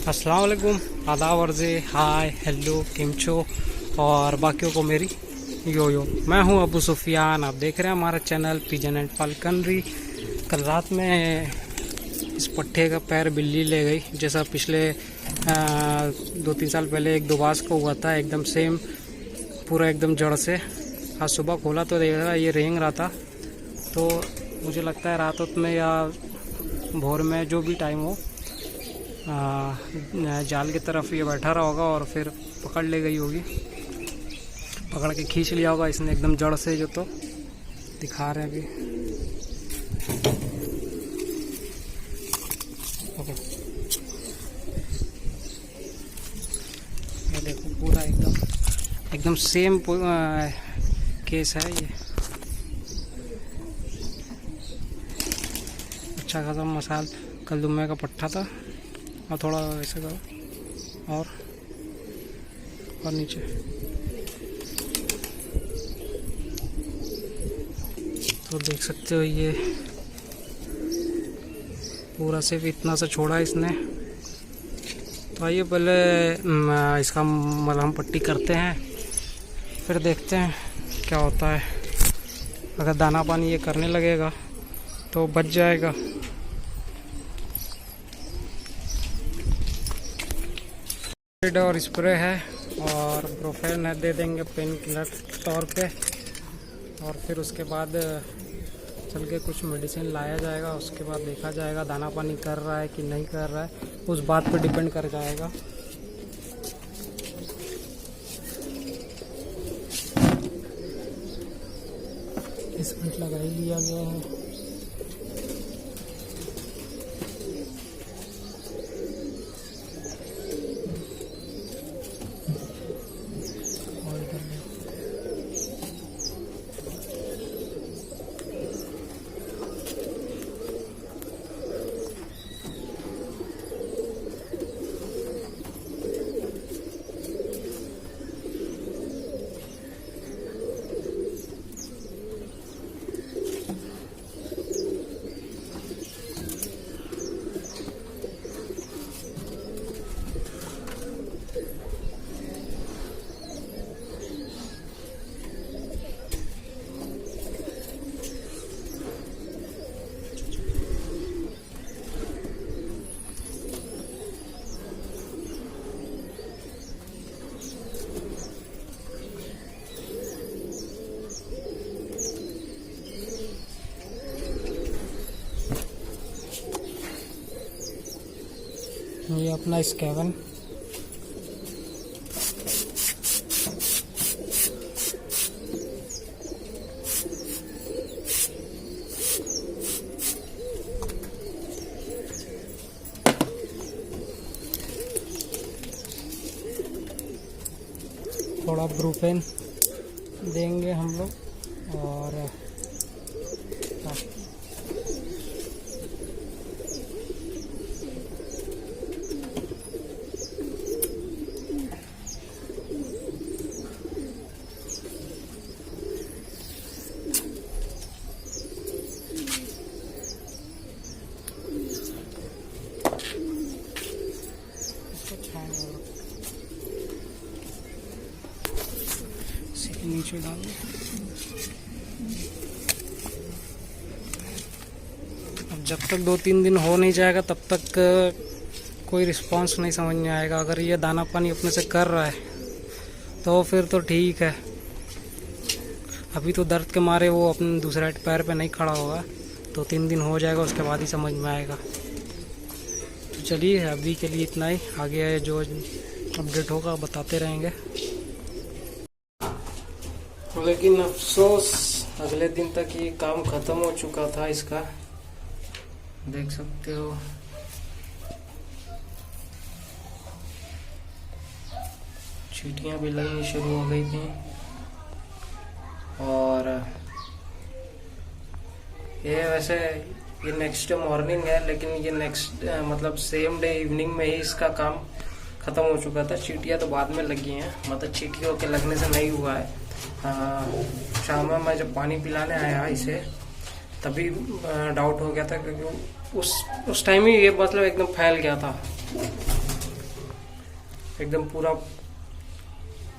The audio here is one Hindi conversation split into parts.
अस्सलाम वालेकुम, आदाब अर्ज़े, हाय हेलो केम छो और बाकियों को मेरी यो। मैं हूं अबू सुफियान। आप देख रहे हैं हमारा चैनल पिजन एंड फाल्कनरी। कल रात में इस पट्टे का पैर बिल्ली ले गई, जैसा पिछले 2-3 साल पहले एक दोबास को हुआ था, एकदम सेम पूरा एकदम जड़ से। आज सुबह खोला तो देखा ये रेंग रहा था। तो मुझे लगता है रात में या भोर में जो भी टाइम हो, जाल की तरफ ये बैठा रहा होगा और फिर पकड़ ले गई होगी, पकड़ के खींच लिया होगा इसने एकदम जड़ से, जो तो दिखा रहे हैं अभी। ओके, ये देखो पूरा एकदम सेम केस है ये। अच्छा खासा मसाल कलदुम्मे का पट्टा था, और थोड़ा ऐसे करो और नीचे। तो देख सकते हो ये पूरा सिर्फ इतना सा छोड़ा है इसने। तो आइए पहले इसका मलहम पट्टी करते हैं, फिर देखते हैं क्या होता है। अगर दाना पानी ये करने लगेगा तो बच जाएगा। और स्प्रे है और ब्रोफेन है, दे देंगे पेन किलर तौर पे, और फिर उसके बाद चल के कुछ मेडिसिन लाया जाएगा। उसके बाद देखा जाएगा दाना पानी कर रहा है कि नहीं कर रहा है, उस बात पे डिपेंड कर जाएगा। इसमें लगा ही लिया गया है। ये अपना स्कैवन थोड़ा ब्रूफेन देंगे हम लोग, और नीचे डाल। अब जब तक 2-3 दिन हो नहीं जाएगा तब तक कोई रिस्पांस नहीं समझ में आएगा। अगर ये दाना पानी अपने से कर रहा है तो फिर तो ठीक है। अभी तो दर्द के मारे वो अपने दूसरे पैर पे नहीं खड़ा होगा, 2-3 दिन हो जाएगा, उसके बाद ही समझ में आएगा। तो चलिए अभी के लिए इतना ही, आगे जो अपडेट होगा बताते रहेंगे। लेकिन अफसोस अगले दिन तक ये काम खत्म हो चुका था इसका, देख सकते हो। चींटियां भी लगनी शुरू हो गई थी, और ये वैसे ये नेक्स्ट डे मॉर्निंग है, लेकिन ये नेक्स्ट मतलब सेम डे इवनिंग में ही इसका काम खत्म हो चुका था। चींटियां तो बाद में लगी हैं, मतलब चींटियों के लगने से नहीं हुआ है। शाम में मैं जब पानी पिलाने आया इसे, तभी डाउट हो गया था, क्योंकि उस टाइम ही ये मतलब एकदम फैल गया था। एकदम पूरा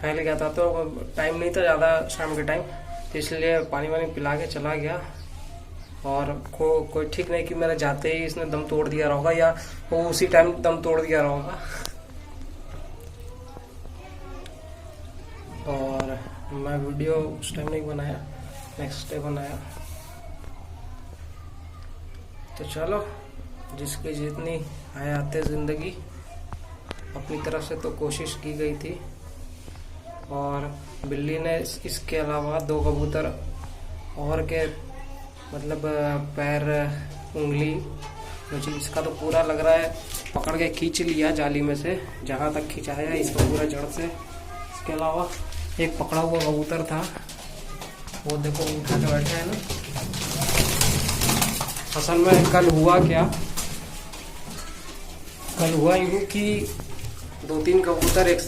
फैल गया था। तो टाइम नहीं था ज़्यादा शाम के टाइम, तो इसलिए पानी वानी पिला के चला गया। और कोई ठीक नहीं कि मेरे जाते ही इसने दम तोड़ दिया होगा या वो उसी टाइम दम तोड़ दिया होगा। और मैं वीडियो उस टाइम नहीं बनाया, नेक्स्ट डे बनाया। तो चलो, जिसकी जितनी हयाते ज़िंदगी, अपनी तरफ से तो कोशिश की गई थी। और बिल्ली ने इसके अलावा 2 कबूतर और के मतलब पैर, उंगली, मुझे इसका तो पूरा लग रहा है पकड़ के खींच लिया जाली में से, जहाँ तक खिंचाया इसको पूरा जड़ से। इसके अलावा एक पकड़ा हुआ कबूतर था, वो देखो उठा के बैठा है ना। असल में कल हुआ क्या, कल हुआ यूँ कि 2-3 कबूतर एक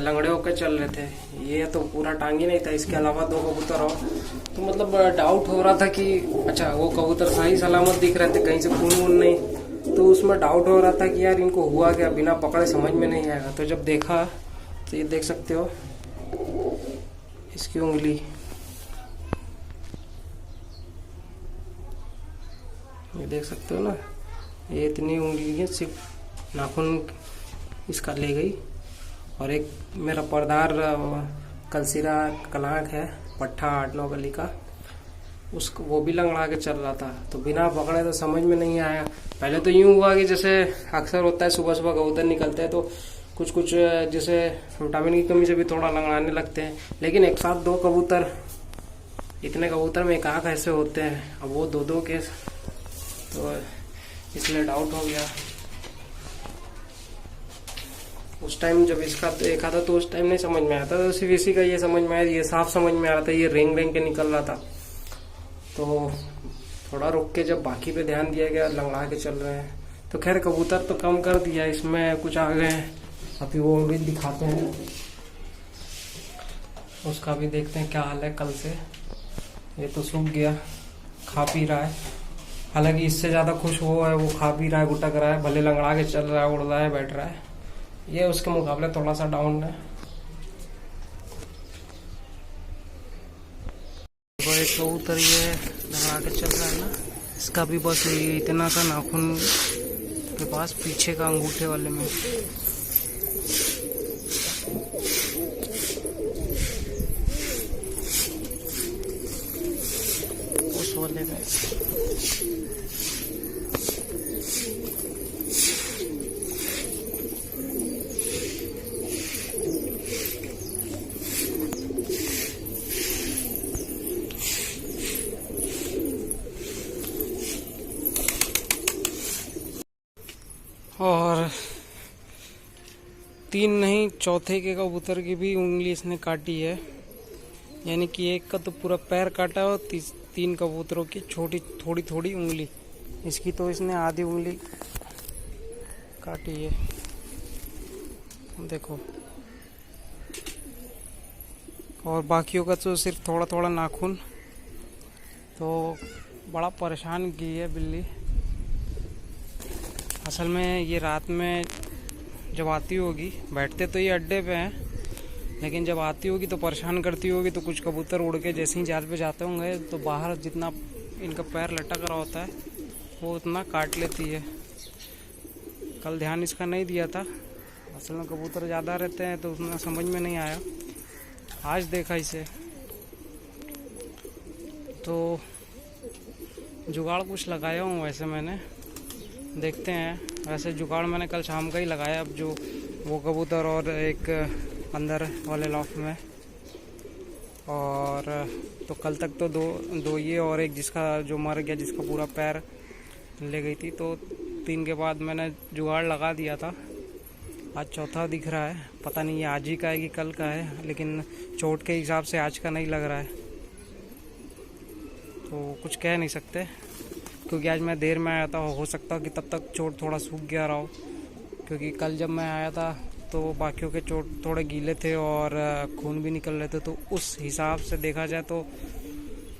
लंगड़े होकर चल रहे थे। ये तो पूरा टांग ही नहीं था, इसके अलावा 2 कबूतर और। तो मतलब डाउट हो रहा था कि अच्छा वो कबूतर सही सलामत दिख रहे थे, कहीं से खून वून नहीं। तो उसमें डाउट हो रहा था कि यार इनको हुआ क्या, बिना पकड़े समझ में नहीं आएगा। तो जब देखा तो ये देख सकते हो इसकी उंगली, ये देख सकते हो ना, ये इतनी उंगली है, सिर्फ नाखून इसका ले गई। और एक मेरा पर्दार कलसिरा कलांक है, पट्ठा 8-9 गली का, उसको वो भी लंगड़ा के चल रहा था। तो बिना पकड़े तो समझ में नहीं आया। पहले तो यूं हुआ कि जैसे अक्सर होता है सुबह सुबह कबूतर निकलते हैं तो कुछ जैसे विटामिन की कमी से भी थोड़ा लंगड़ाने लगते हैं। लेकिन एक साथ 2 कबूतर, इतने कबूतर में एक आँख ऐसे होते हैं, अब वो 2-2 के, तो इसलिए डाउट हो गया। उस टाइम जब इसका देखा था तो उस टाइम नहीं समझ में आया था, तो सिर्फ इसी का ये समझ में आया, ये साफ समझ में आ रहा था, ये रेंग रेंग के निकल रहा था। तो थोड़ा रुक के जब बाकी पे ध्यान दिया गया, लंगड़ा के चल रहे हैं। तो खैर कबूतर तो कम कर दिया, इसमें कुछ आ गए हैं, अभी वो भी दिखाते हैं, उसका भी देखते हैं क्या हाल है कल से। ये तो सूख गया, खा पी रहा है, हालांकि इससे ज्यादा खुश वो है, वो खा पी रहा है, गुटक रहा है, भले लंगड़ा के चल रहा है, उड़ रहा है, बैठ रहा है। ये उसके मुकाबले थोड़ा सा डाउन है। एक कबूतर ये लगा के चल रहा है ना, इसका भी बस ये इतना सा नाखून के पास पीछे का अंगूठे वाले में। उस वाले में और 3 नहीं, चौथे के कबूतर की भी उंगली इसने काटी है। यानी कि एक का तो पूरा पैर काटा और 3 कबूतरों की छोटी थोड़ी थोड़ी उंगली, इसकी तो इसने आधी उंगली काटी है, देखो। और बाकियों का तो सिर्फ थोड़ा थोड़ा नाखून। तो बड़ा परेशान की है बिल्ली। असल में ये रात में जब आती होगी, बैठते तो ये अड्डे पे हैं, लेकिन जब आती होगी तो परेशान करती होगी। तो कुछ कबूतर उड़ के जैसे ही जाल पे जाते होंगे तो बाहर जितना इनका पैर लटक रहा होता है वो उतना काट लेती है। कल ध्यान इसका नहीं दिया था, असल में कबूतर ज़्यादा रहते हैं तो उतना समझ में नहीं आया। आज देखा इसे तो जुगाड़ कुछ लगाया हूँ वैसे मैंने, देखते हैं। वैसे जुगाड़ मैंने कल शाम का ही लगाया, अब जो वो कबूतर और एक अंदर वाले लॉफ्ट में। और तो कल तक तो दो ये और एक जिसका जो मर गया, जिसका पूरा पैर ले गई थी। तो 3 के बाद मैंने जुगाड़ लगा दिया था। आज चौथा दिख रहा है, पता नहीं ये आज ही का है कि कल का है, लेकिन चोट के हिसाब से आज का नहीं लग रहा है। तो कुछ कह नहीं सकते क्योंकि आज मैं देर में आया था, हो सकता है कि तब तक चोट थोड़ा सूख गया रहा हो। क्योंकि कल जब मैं आया था तो बाकियों के चोट थोड़े गीले थे और खून भी निकल रहे थे। तो उस हिसाब से देखा जाए तो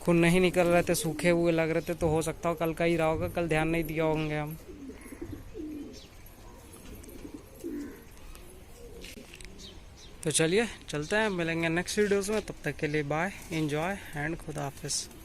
खून नहीं निकल रहे थे, सूखे हुए लग रहे थे। तो हो सकता हो कल का ही रहा होगा, कल ध्यान नहीं दिया होंगे हम। तो चलिए चलते हैं, मिलेंगे नेक्स्ट वीडियोस में। तब तक के लिए बाय, एंजॉय एंड खुदा हाफिज़।